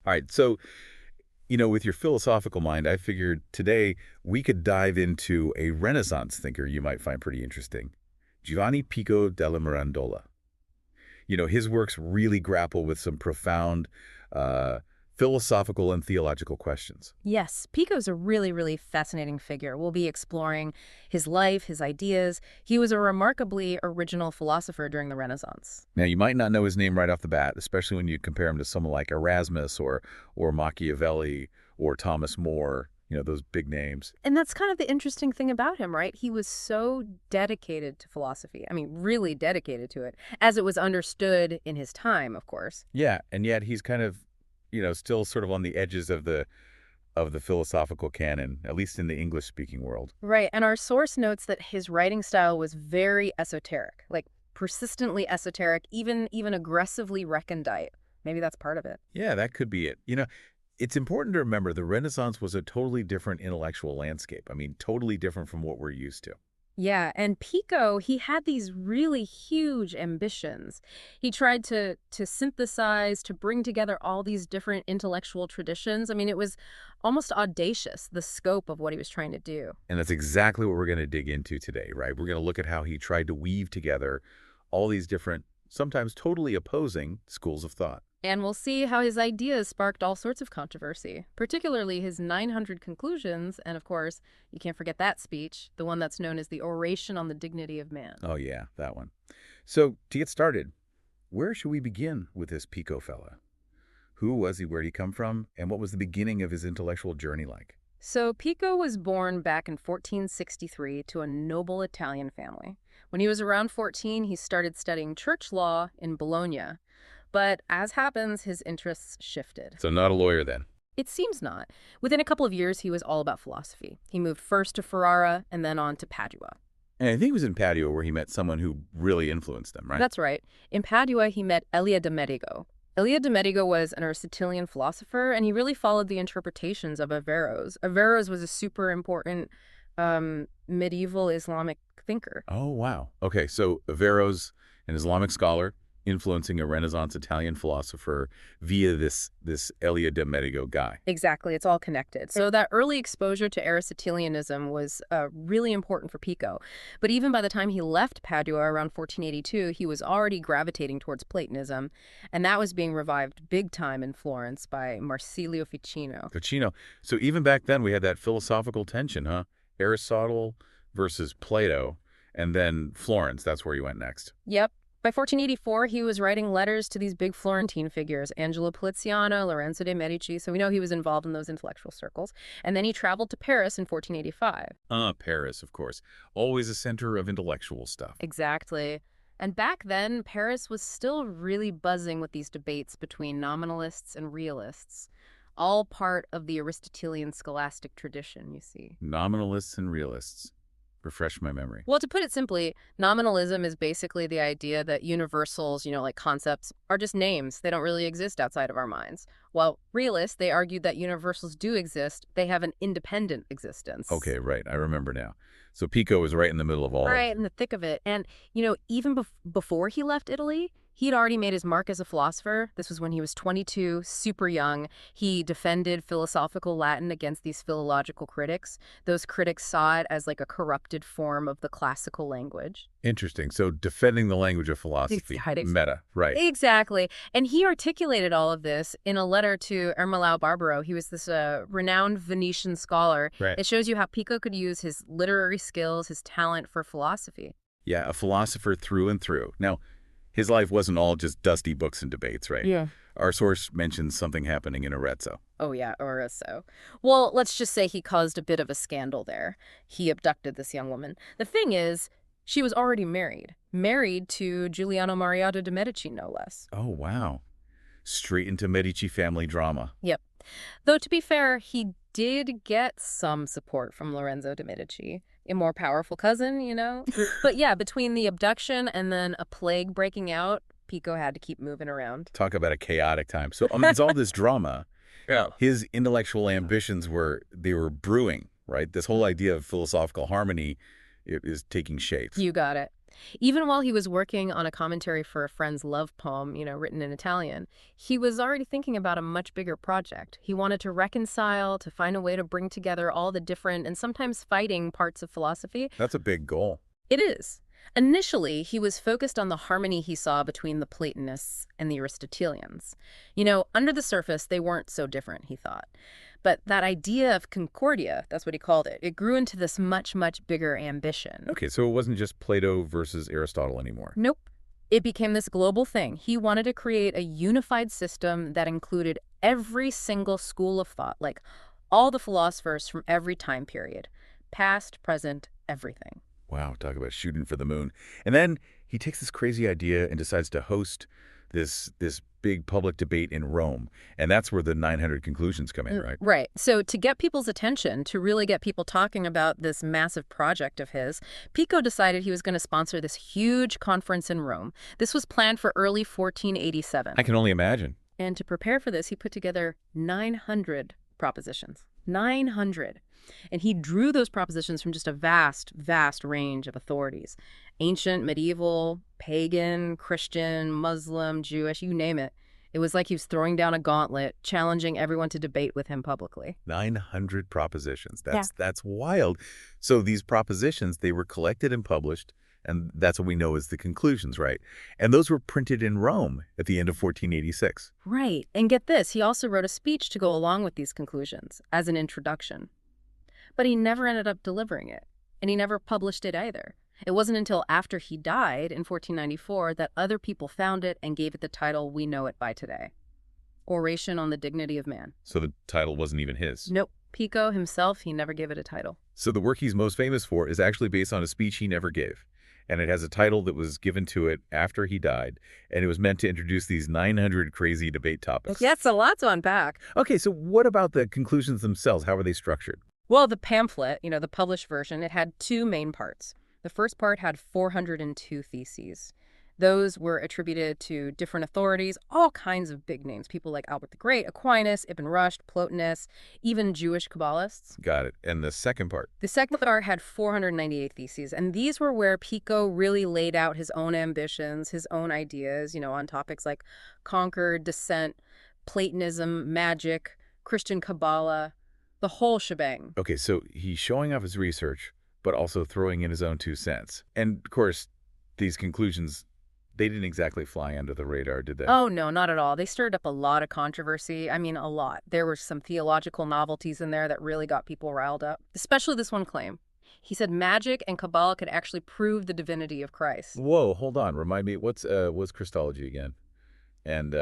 All right, so, with your philosophical mind, I figured today we could dive into a Renaissance thinker you might find pretty interesting, Giovanni Pico della Mirandola. His works really grapple with some profound uh, philosophical and theological questions. Yes, Pico's a really, really fascinating figure. We'll be exploring his life, his ideas. He was a remarkably original philosopher during the Renaissance. Now, you might not know his name right off the bat, especially when you compare him to someone like Erasmus or Machiavelli or Thomas More, those big names. And that's kind of the interesting thing about him, right? He was so dedicated to philosophy. I mean, really dedicated to it, as it was understood in his time, of course. Yeah, and yet he's kind of, still sort of on the edges of the philosophical canon, at least in the English-speaking world. Right, and our source notes that his writing style was very esoteric, like persistently esoteric, even aggressively recondite. Maybe that's part of it. Yeah, that could be it. It's important to remember the Renaissance was a totally different intellectual landscape. I mean, totally different from what we're used to. Yeah, and Pico, he had these really huge ambitions. He tried to synthesize, to bring together all these different intellectual traditions. I mean, it was almost audacious, the scope of what he was trying to do. And that's exactly what we're going to dig into today, right? We're going to look at how he tried to weave together all these different, sometimes totally opposing schools of thought. And we'll see how his ideas sparked all sorts of controversy, particularly his 900 conclusions, and of course, you can't forget that speech, the one that's known as the Oration on the Dignity of Man. Oh, yeah, that one. So, to get started, where should we begin with this Pico fella? Who was he? Where did he come from? And what was the beginning of his intellectual journey like? So Pico was born back in 1463 to a noble Italian family. When he was around 14, he started studying church law in Bologna. But as happens, his interests shifted. So not a lawyer then. It seems not. Within a couple of years, he was all about philosophy. He moved first to Ferrara and then on to Padua. And I think it was in Padua where he met someone who really influenced them, right? That's right. In Padua, he met Elia de Medigo. Elia de Medigo was an Aristotelian philosopher, and he really followed the interpretations of Averroes. Averroes was a super important medieval Islamic thinker. Oh, wow. Okay, so Averroes, an Islamic scholar, influencing a Renaissance Italian philosopher via this Elia de Medigo guy. Exactly. It's all connected. So that early exposure to Aristotelianism was really important for Pico. But even by the time he left Padua around 1482, he was already gravitating towards Platonism, and that was being revived big time in Florence by Marsilio Ficino. Ficino. So even back then we had that philosophical tension, huh? Aristotle versus Plato, and then Florence, that's where you went next. Yep. By 1484, he was writing letters to these big Florentine figures, Angelo Poliziano, Lorenzo de' Medici, so we know he was involved in those intellectual circles. And then he traveled to Paris in 1485. Paris, of course. Always a center of intellectual stuff. Exactly. And back then, Paris was still really buzzing with these debates between nominalists and realists, all part of the Aristotelian scholastic tradition, you see. Nominalists and realists. Refresh my memory. Well, to put it simply, nominalism is basically the idea that universals, like concepts, are just names. They don't really exist outside of our minds. While realists, they argued that universals do exist. They have an independent existence. Okay, right. I remember now. So Pico was right in the middle of all. Right, in the thick of it. And, even before he left Italy, he'd already made his mark as a philosopher. This was when he was 22, super young. He defended philosophical Latin against these philological critics. Those critics saw it as like a corrupted form of the classical language. Interesting. So defending the language of philosophy. Meta, right. Exactly. And he articulated all of this in a letter to Ermolao Barbaro. He was this renowned Venetian scholar. Right. It shows you how Pico could use his literary skills, his talent for philosophy. Yeah, a philosopher through and through. Now, his life wasn't all just dusty books and debates, right? Yeah. Our source mentions something happening in Arezzo. Oh, yeah, Arezzo. Well, let's just say he caused a bit of a scandal there. He abducted this young woman. The thing is, she was already married to Giuliano Mariotto de' Medici, no less. Oh, wow. Straight into Medici family drama. Yep. Though, to be fair, he did get some support from Lorenzo de' Medici, a more powerful cousin, But yeah, between the abduction and then a plague breaking out, Pico had to keep moving around. Talk about a chaotic time. So amidst all this drama, Yeah. his intellectual ambitions were brewing, right? This whole idea of philosophical harmony is taking shape. You got it. Even while he was working on a commentary for a friend's love poem, written in Italian, he was already thinking about a much bigger project. He wanted to reconcile, to find a way to bring together all the different and sometimes fighting parts of philosophy. That's a big goal. It is. Initially, he was focused on the harmony he saw between the Platonists and the Aristotelians. Under the surface, they weren't so different, he thought. But that idea of concordia, that's what he called it, it grew into this much, much bigger ambition. Okay, so it wasn't just Plato versus Aristotle anymore. Nope. It became this global thing. He wanted to create a unified system that included every single school of thought, like all the philosophers from every time period, past, present, everything. Wow, talk about shooting for the moon. And then he takes this crazy idea and decides to host this big public debate in Rome. And that's where the 900 conclusions come in, right? Right. So to get people's attention, to really get people talking about this massive project of his, Pico decided he was going to sponsor this huge conference in Rome. This was planned for early 1487. I can only imagine. And to prepare for this, he put together 900 propositions. 900. And he drew those propositions from just a vast, vast range of authorities. Ancient, medieval, pagan, Christian, Muslim, Jewish, you name it. It was like he was throwing down a gauntlet, challenging everyone to debate with him publicly. 900 propositions. That's wild. So these propositions, they were collected and published, and that's what we know as the conclusions, right? And those were printed in Rome at the end of 1486. Right. And get this, he also wrote a speech to go along with these conclusions as an introduction. But he never ended up delivering it, and he never published it either. It wasn't until after he died in 1494 that other people found it and gave it the title we know it by today. Oration on the Dignity of Man. So the title wasn't even his. Nope. Pico himself, he never gave it a title. So the work he's most famous for is actually based on a speech he never gave. And it has a title that was given to it after he died, and it was meant to introduce these 900 crazy debate topics. Yeah, it's a lot to unpack. Okay, so what about the conclusions themselves? How are they structured? Well, the pamphlet, the published version, it had two main parts. The first part had 402 theses. Those were attributed to different authorities, all kinds of big names, people like Albert the Great, Aquinas, Ibn Rushd, Plotinus, even Jewish Kabbalists. Got it. And the second part? The second part had 498 theses, and these were where Pico really laid out his own ambitions, his own ideas, on topics like Concord, dissent, Platonism, magic, Christian Kabbalah, the whole shebang. Okay, so he's showing off his research, but also throwing in his own 2 cents. And, of course, these conclusions, they didn't exactly fly under the radar, did they? Oh, no, not at all. They stirred up a lot of controversy. I mean, a lot. There were some theological novelties in there that really got people riled up, especially this one claim. He said magic and Kabbalah could actually prove the divinity of Christ. Whoa, hold on. Remind me, what's Christology again? And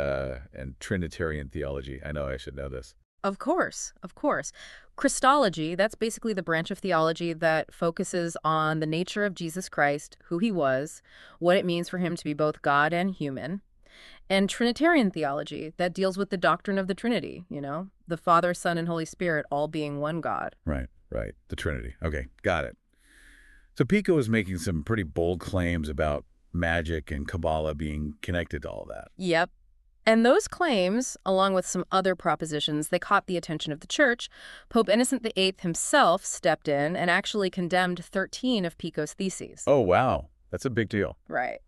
Trinitarian theology. I know I should know this. Of course, of course. Christology, that's basically the branch of theology that focuses on the nature of Jesus Christ, who he was, what it means for him to be both God and human. And Trinitarian theology, that deals with the doctrine of the Trinity, the Father, Son, and Holy Spirit all being one God. Right. The Trinity. Okay, got it. So Pico is making some pretty bold claims about magic and Kabbalah being connected to all that. Yep. And those claims, along with some other propositions, they caught the attention of the church. Pope Innocent VIII himself stepped in and actually condemned 13 of Pico's theses. Oh, wow. That's a big deal. Right.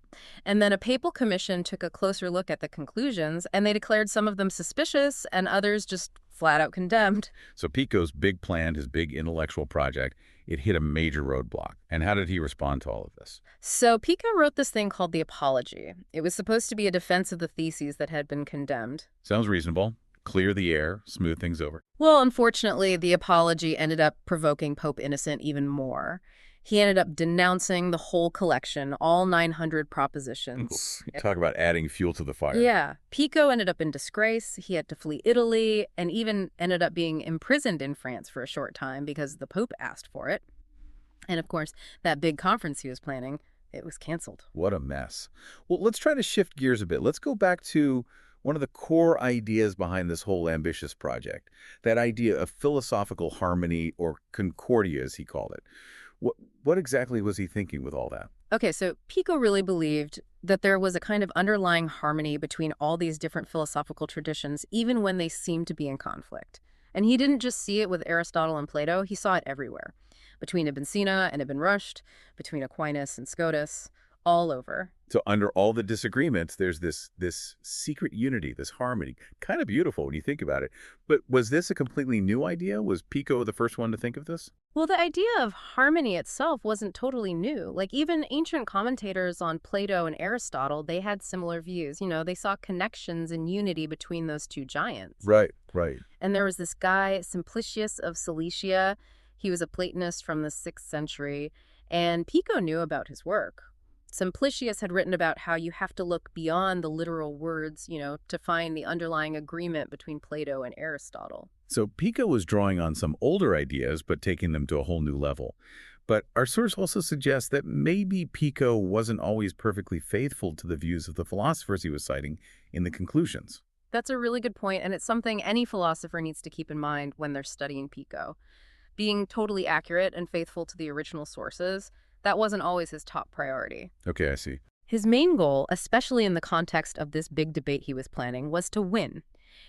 And then a papal commission took a closer look at the conclusions, and they declared some of them suspicious and others just flat out condemned. So Pico's big plan, his big intellectual project, it hit a major roadblock. And how did he respond to all of this? So Pico wrote this thing called the Apology. It was supposed to be a defense of the theses that had been condemned. Sounds reasonable. Clear the air, smooth things over. Well, unfortunately, the Apology ended up provoking Pope Innocent even more. He ended up denouncing the whole collection, all 900 propositions. Talk about adding fuel to the fire. Yeah. Pico ended up in disgrace. He had to flee Italy and even ended up being imprisoned in France for a short time because the Pope asked for it. And of course, that big conference he was planning, it was canceled. What a mess. Well, let's try to shift gears a bit. Let's go back to one of the core ideas behind this whole ambitious project, that idea of philosophical harmony, or concordia, as he called it. What exactly was he thinking with all that? Okay, so Pico really believed that there was a kind of underlying harmony between all these different philosophical traditions, even when they seemed to be in conflict. And he didn't just see it with Aristotle and Plato, he saw it everywhere. Between Ibn Sina and Ibn Rushd, between Aquinas and Scotus, all over. So under all the disagreements, there's this secret unity, this harmony. Kind of beautiful when you think about it. But was this a completely new idea? Was Pico the first one to think of this? Well, the idea of harmony itself wasn't totally new. Like, even ancient commentators on Plato and Aristotle, they had similar views. They saw connections and unity between those two giants. Right, right. And there was this guy, Simplicius of Cilicia. He was a Platonist from the 6th century, and Pico knew about his work. Simplicius had written about how you have to look beyond the literal words, to find the underlying agreement between Plato and Aristotle. So Pico was drawing on some older ideas, but taking them to a whole new level. But our source also suggests that maybe Pico wasn't always perfectly faithful to the views of the philosophers he was citing in the conclusions. That's a really good point, and it's something any philosopher needs to keep in mind when they're studying Pico. Being totally accurate and faithful to the original sources, that wasn't always his top priority. Okay, I see. His main goal, especially in the context of this big debate he was planning, was to win.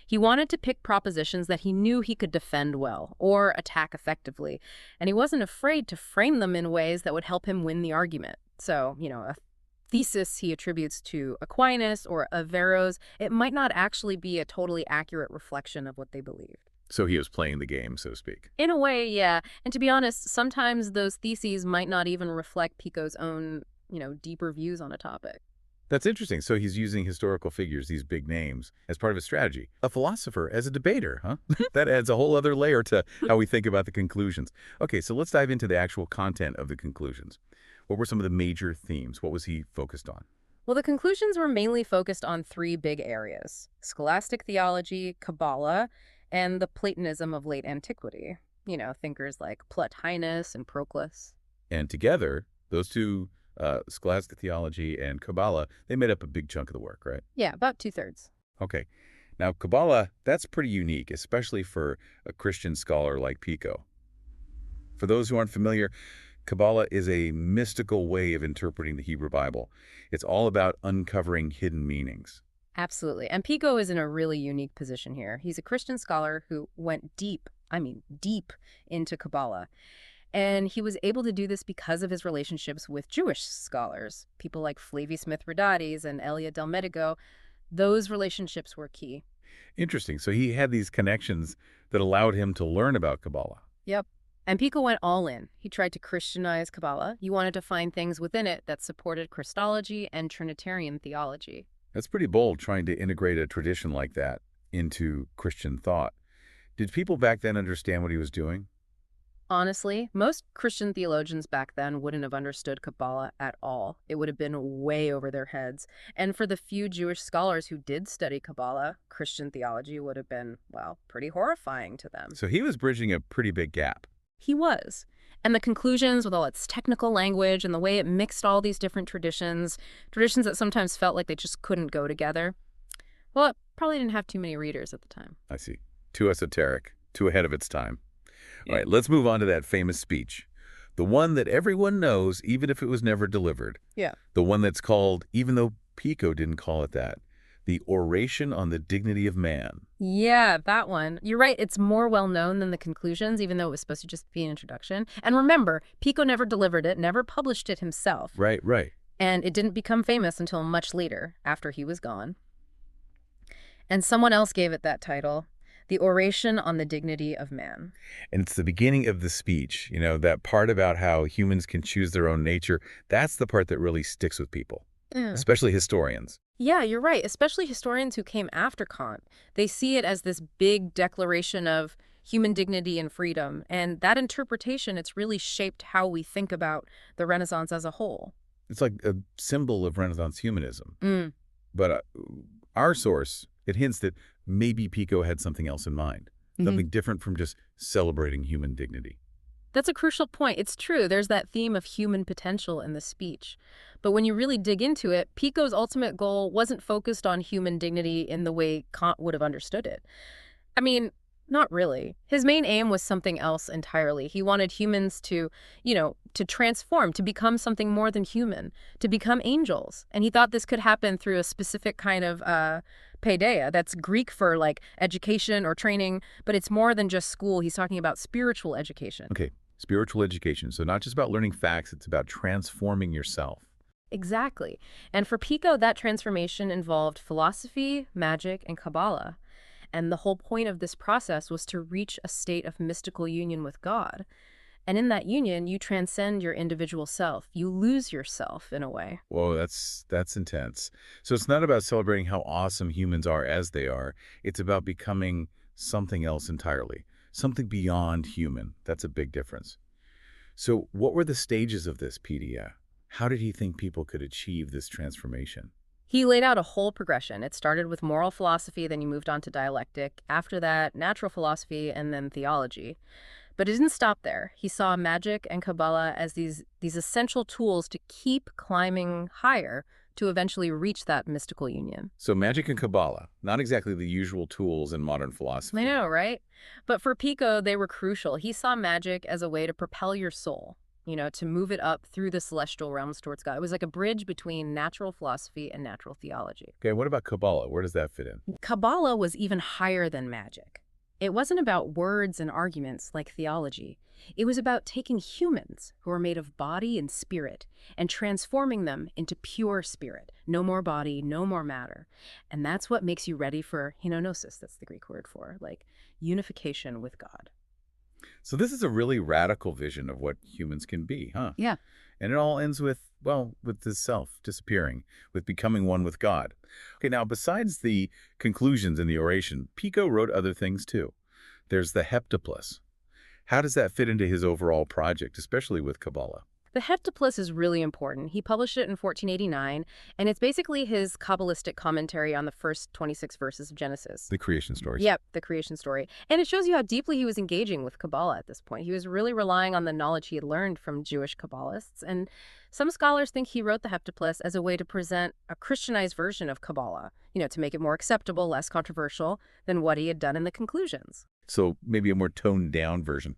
He wanted to pick propositions that he knew he could defend well or attack effectively, and he wasn't afraid to frame them in ways that would help him win the argument. So, a thesis he attributes to Aquinas or Averroes, it might not actually be a totally accurate reflection of what they believed. So he was playing the game, so to speak. In a way, yeah. And to be honest, sometimes those theses might not even reflect Pico's own, deeper views on a topic. That's interesting. So he's using historical figures, these big names, as part of his strategy. A philosopher as a debater, huh? That adds a whole other layer to how we think about the conclusions. Okay, so let's dive into the actual content of the conclusions. What were some of the major themes? What was he focused on? Well, the conclusions were mainly focused on 3 big areas: scholastic theology, Kabbalah, and the Platonism of late antiquity. Thinkers like Plotinus and Proclus. And together, those two, scholastic theology and Kabbalah, they made up a big chunk of the work, right? Yeah, about 2/3. Okay. Now, Kabbalah, that's pretty unique, especially for a Christian scholar like Pico. For those who aren't familiar, Kabbalah is a mystical way of interpreting the Hebrew Bible. It's all about uncovering hidden meanings. Absolutely. And Pico is in a really unique position here. He's a Christian scholar who went deep, I mean deep, into Kabbalah. And he was able to do this because of his relationships with Jewish scholars, people like Flavius Mithridates and Elia del Medico. Those relationships were key. Interesting. So he had these connections that allowed him to learn about Kabbalah. Yep. And Pico went all in. He tried to Christianize Kabbalah. He wanted to find things within it that supported Christology and Trinitarian theology. That's pretty bold, trying to integrate a tradition like that into Christian thought. Did people back then understand what he was doing? Honestly, most Christian theologians back then wouldn't have understood Kabbalah at all. It would have been way over their heads. And for the few Jewish scholars who did study Kabbalah, Christian theology would have been, well, pretty horrifying to them. So he was bridging a pretty big gap. He was. And the conclusions, with all its technical language and the way it mixed all these different traditions that sometimes felt like they just couldn't go together, well, it probably didn't have too many readers at the time. I see. Too esoteric, too ahead of its time. All right, let's move on to that famous speech. The one that everyone knows, even if it was never delivered. Yeah. The one that's called, even though Pico didn't call it that, the Oration on the Dignity of Man. Yeah, that one. You're right, it's more well-known than the conclusions, even though it was supposed to just be an introduction. And remember, Pico never delivered it, never published it himself. Right, right. And it didn't become famous until much later, after he was gone. And someone else gave it that title, the Oration on the Dignity of Man. And it's the beginning of the speech, that part about how humans can choose their own nature. That's the part that really sticks with people, especially historians. Yeah, you're right, especially historians who came after Kant. They see it as this big declaration of human dignity and freedom. And that interpretation, it's really shaped how we think about the Renaissance as a whole. It's like a symbol of Renaissance humanism. Mm. But our source, it hints that maybe Pico had something else in mind, something different from just celebrating human dignity. That's a crucial point. It's true. There's that theme of human potential in the speech. But when you really dig into it, Pico's ultimate goal wasn't focused on human dignity in the way Kant would have understood it. I mean, not really. His main aim was something else entirely. He wanted humans to, to transform, to become something more than human, to become angels. And he thought this could happen through a specific kind of paideia. That's Greek for like education or training, but it's more than just school. He's talking about spiritual education. Okay, spiritual education. So not just about learning facts, it's about transforming yourself. Exactly. And for Pico, that transformation involved philosophy, magic, and Kabbalah. And the whole point of this process was to reach a state of mystical union with God. And in that union, you transcend your individual self. You lose yourself in a way. Whoa, that's intense. So it's not about celebrating how awesome humans are as they are. It's about becoming something else entirely, something beyond human. That's a big difference. So what were the stages of this PDA? How did he think people could achieve this transformation? He laid out a whole progression. It started with moral philosophy, then you moved on to dialectic. After that, natural philosophy, and then theology. But it didn't stop there. He saw magic and Kabbalah as these essential tools to keep climbing higher to eventually reach that mystical union. So magic and Kabbalah, not exactly the usual tools in modern I philosophy. know, right? But for Pico, they were crucial. He saw magic as a way to propel your soul, to move it up through the celestial realms towards God. It was like a bridge between natural philosophy and natural theology. Okay, what about Kabbalah? Where does that fit in? Kabbalah was even higher than magic. It wasn't about words and arguments like theology. It was about taking humans who are made of body and spirit and transforming them into pure spirit. No more body, no more matter. And that's what makes you ready for henonosis. That's the Greek word for like unification with God. So this is a really radical vision of what humans can be, huh? Yeah. And it all ends with, well, with the self disappearing, with becoming one with God. Okay, now besides the conclusions in the oration, Pico wrote other things too. There's the heptaplus. How does that fit into his overall project, especially with Kabbalah? The Heptaplus is really important. He published it in 1489, and it's basically his Kabbalistic commentary on the first 26 verses of Genesis. The creation stories. Yep, the creation story. And it shows you how deeply he was engaging with Kabbalah at this point. He was really relying on the knowledge he had learned from Jewish Kabbalists. And some scholars think he wrote the Heptaplus as a way to present a Christianized version of Kabbalah, to make it more acceptable, less controversial than what he had done in the conclusions. So maybe a more toned down version.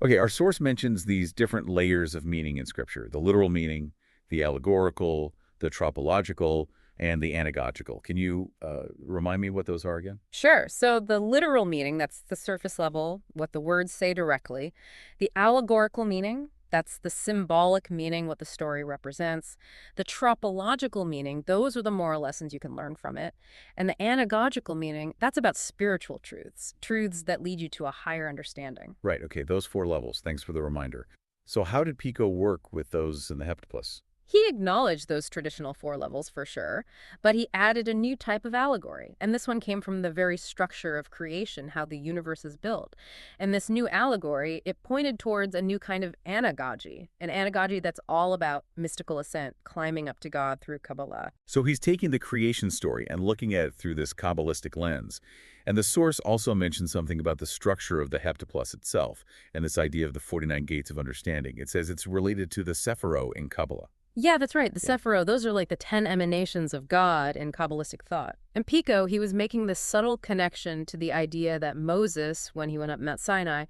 Okay, our source mentions these different layers of meaning in Scripture, the literal meaning, the allegorical, the tropological, and the anagogical. Can you remind me what those are again? Sure. So the literal meaning, that's the surface level, what the words say directly. The allegorical meaning, that's the symbolic meaning, what the story represents. The tropological meaning, those are the moral lessons you can learn from it. And the anagogical meaning, that's about spiritual truths, truths that lead you to a higher understanding. Right, okay, those four levels. Thanks for the reminder. So how did Pico work with those in the heptaplus? He acknowledged those traditional four levels for sure, but he added a new type of allegory. And this one came from the very structure of creation, how the universe is built. And this new allegory, it pointed towards a new kind of anagogy, an anagogy that's all about mystical ascent, climbing up to God through Kabbalah. So he's taking the creation story and looking at it through this Kabbalistic lens. And the source also mentions something about the structure of the heptaplus itself and this idea of the 49 gates of understanding. It says it's related to the Sephiro in Kabbalah. Yeah, that's right. The Yeah. Sephiro, those are like the 10 emanations of God in Kabbalistic thought. And Pico, he was making this subtle connection to the idea that Moses, when he went up Mount Sinai,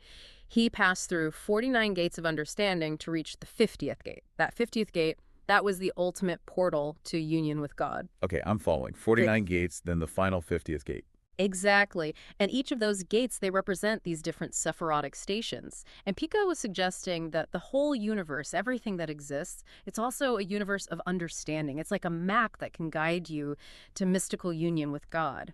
he passed through 49 gates of understanding to reach the 50th gate. That 50th gate, that was the ultimate portal to union with God. Okay, I'm following. 49 gates, then the final 50th gate. Exactly. And each of those gates, they represent these different Sephirotic stations. And Pico was suggesting that the whole universe, everything that exists, it's also a universe of understanding. It's like a map that can guide you to mystical union with God.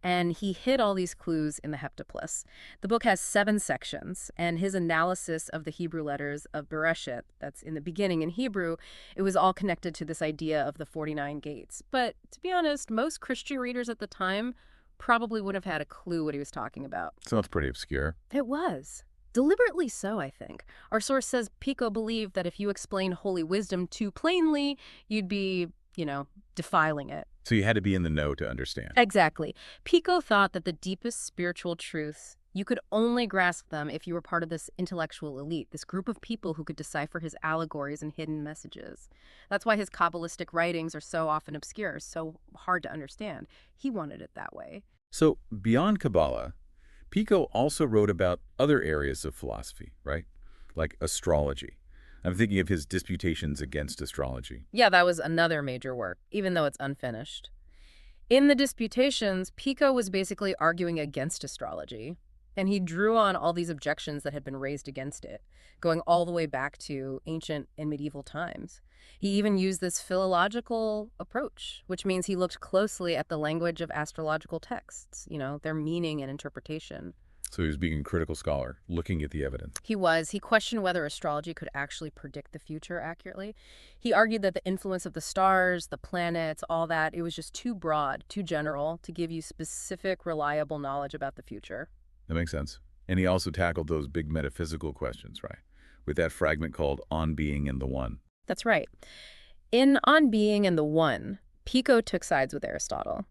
And he hid all these clues in the Heptaplus. The book has 7 sections, and his analysis of the Hebrew letters of Bereshit, that's in the beginning in Hebrew, it was all connected to this idea of the 49 gates. But to be honest, most Christian readers at the time probably would have had a clue what he was talking about. Sounds pretty obscure. It was. Deliberately so, I think. Our source says Pico believed that if you explain holy wisdom too plainly, you'd be, defiling it. So you had to be in the know to understand. Exactly. Pico thought that the deepest spiritual truths, you could only grasp them if you were part of this intellectual elite, this group of people who could decipher his allegories and hidden messages. That's why his Kabbalistic writings are so often obscure, so hard to understand. He wanted it that way. So beyond Kabbalah, Pico also wrote about other areas of philosophy, right? Like astrology. I'm thinking of his disputations against astrology. Yeah, that was another major work, even though it's unfinished. In the disputations, Pico was basically arguing against astrology. And he drew on all these objections that had been raised against it, going all the way back to ancient and medieval times. He even used this philological approach, which means he looked closely at the language of astrological texts, their meaning and interpretation. So he was being a critical scholar, looking at the evidence. He was. He questioned whether astrology could actually predict the future accurately. He argued that the influence of the stars, the planets, all that, it was just too broad, too general to give you specific, reliable knowledge about the future. That makes sense. And he also tackled those big metaphysical questions, right? With that fragment called On Being and the One. That's right. In On Being and the One, Pico took sides with Aristotle.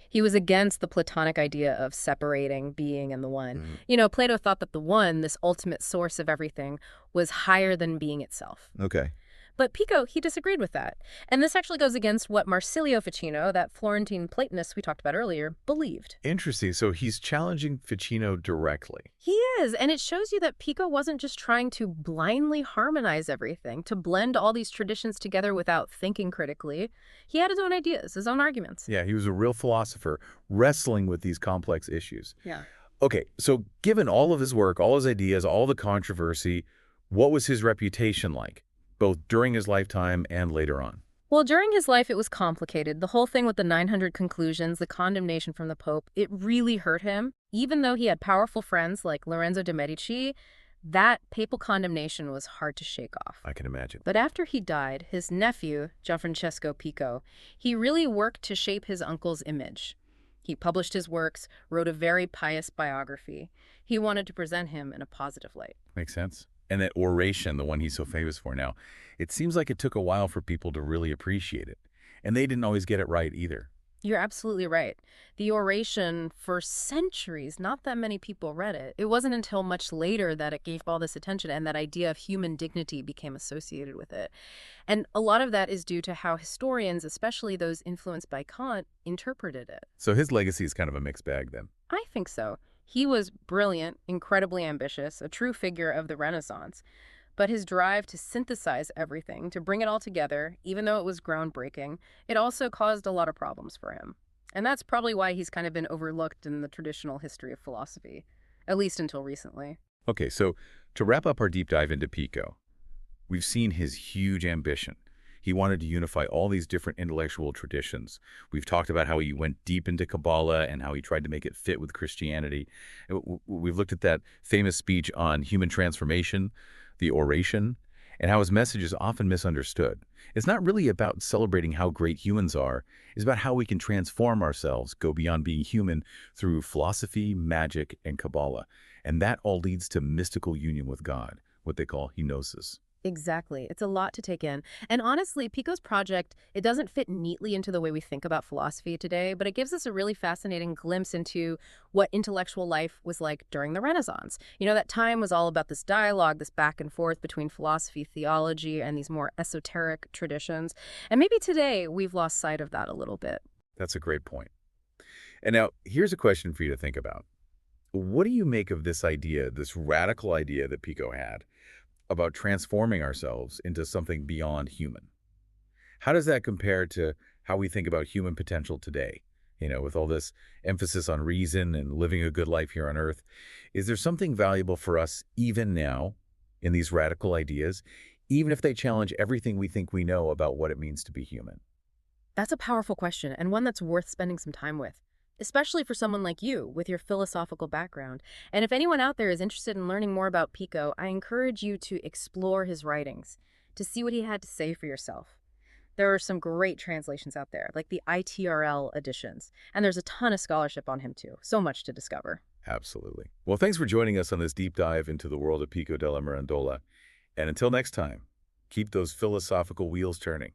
He was against the Platonic idea of separating being and the one. Plato thought that the one, this ultimate source of everything, was higher than being itself. Okay. But Pico, he disagreed with that. And this actually goes against what Marsilio Ficino, that Florentine Platonist we talked about earlier, believed. Interesting. So he's challenging Ficino directly. He is, and it shows you that Pico wasn't just trying to blindly harmonize everything, to blend all these traditions together without thinking critically. He had his own ideas, his own arguments. Yeah, he was a real philosopher wrestling with these complex issues. Yeah. Okay, so given all of his work, all his ideas, all the controversy, what was his reputation like, both during his lifetime and later on? Well, during his life, it was complicated. The whole thing with the 900 conclusions, the condemnation from the Pope, it really hurt him. Even though he had powerful friends like Lorenzo de' Medici, that papal condemnation was hard to shake off. I can imagine. But after he died, his nephew, Gianfrancesco Pico, he really worked to shape his uncle's image. He published his works, wrote a very pious biography. He wanted to present him in a positive light. Makes sense. And that oration, the one he's so famous for now, it seems like it took a while for people to really appreciate it. And they didn't always get it right either. You're absolutely right. The oration, for centuries, not that many people read it. It wasn't until much later that it gave all this attention and that idea of human dignity became associated with it. And a lot of that is due to how historians, especially those influenced by Kant, interpreted it. So his legacy is kind of a mixed bag then. I think so. He was brilliant, incredibly ambitious, a true figure of the Renaissance. But his drive to synthesize everything, to bring it all together, even though it was groundbreaking, it also caused a lot of problems for him. And that's probably why he's kind of been overlooked in the traditional history of philosophy, at least until recently. Okay, so to wrap up our deep dive into Pico, we've seen his huge ambition. He wanted to unify all these different intellectual traditions. We've talked about how he went deep into Kabbalah and how he tried to make it fit with Christianity. We've looked at that famous speech on human transformation, the oration, and how his message is often misunderstood. It's not really about celebrating how great humans are. It's about how we can transform ourselves, go beyond being human through philosophy, magic, and Kabbalah. And that all leads to mystical union with God, what they call kenosis. Exactly. It's a lot to take in. And honestly, Pico's project, it doesn't fit neatly into the way we think about philosophy today, but it gives us a really fascinating glimpse into what intellectual life was like during the Renaissance. That time was all about this dialogue, this back and forth between philosophy, theology, and these more esoteric traditions. And maybe today we've lost sight of that a little bit. That's a great point. And now, here's a question for you to think about. What do you make of this idea, this radical idea that Pico had, about transforming ourselves into something beyond human? How does that compare to how we think about human potential today? With all this emphasis on reason and living a good life here on Earth, is there something valuable for us even now in these radical ideas, even if they challenge everything we think we know about what it means to be human? That's a powerful question, and one that's worth spending some time with, especially for someone like you with your philosophical background. And if anyone out there is interested in learning more about Pico, I encourage you to explore his writings, to see what he had to say for yourself. There are some great translations out there, like the ITRL editions, and there's a ton of scholarship on him too. So much to discover. Absolutely. Well, thanks for joining us on this deep dive into the world of Pico della Mirandola. And until next time, keep those philosophical wheels turning.